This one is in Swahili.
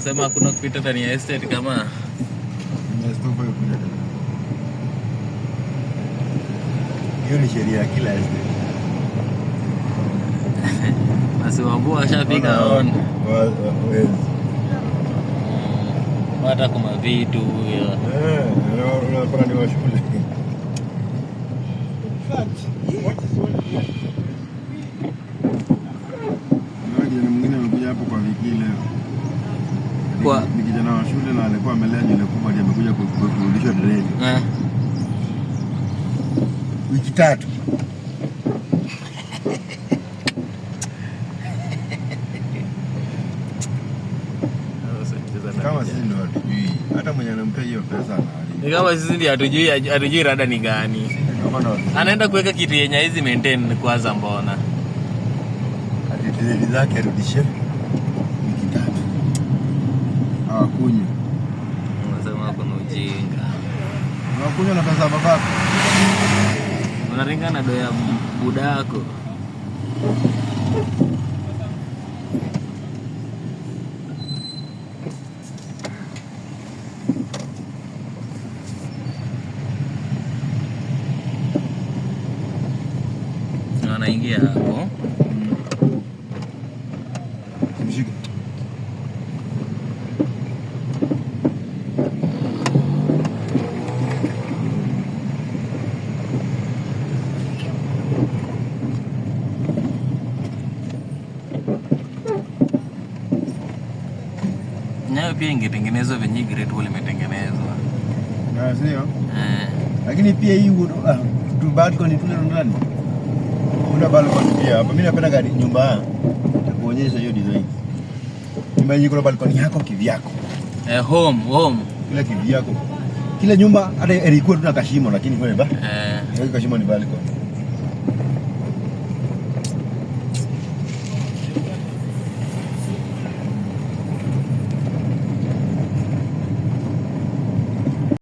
Unasema kuna kupita ndani ya estate kama hiyo ni sheria ya kila estate. basi wambua washapiga on. Hata kuma vitu huyo. Unapata ni wa shule. Kijana mwingine amekuja hapo kwa wiki leo. Ni kijana wa shule na alikuwa amelea nywele kubwa ndio amekuja kurudishwa dereni. Wiki 3. Kama sisi ndio hatujui. Hata mwenye anampea hiyo pesa anali. Ni kama sisi ndio hatujui rada ni gani. Anaenda kuweka kitu yenye hizi maintain kwanza mbona. Adili zake arudishe wiki 3. Hawakunywa. Unasema hapo ni ujinga. Hawakunywa na pesa babako. Unaringana do ya budako. Anaingia hapo. Mshike. Nayo pia ingetengenezwa venye Great Wall imetengenezwa. Na sio? Lakini pia hii tu balcony tule ndani. Kuna balcony pia. Hapa mimi napenda gari nyumba. Nitakuonyesha hiyo design. Nyumba hii kuna balcony yako kivyako. Home. Kila kivyako. Kila nyumba hata ilikuwa tuna kashimo lakini kwa hiyo kashimo ni balcony.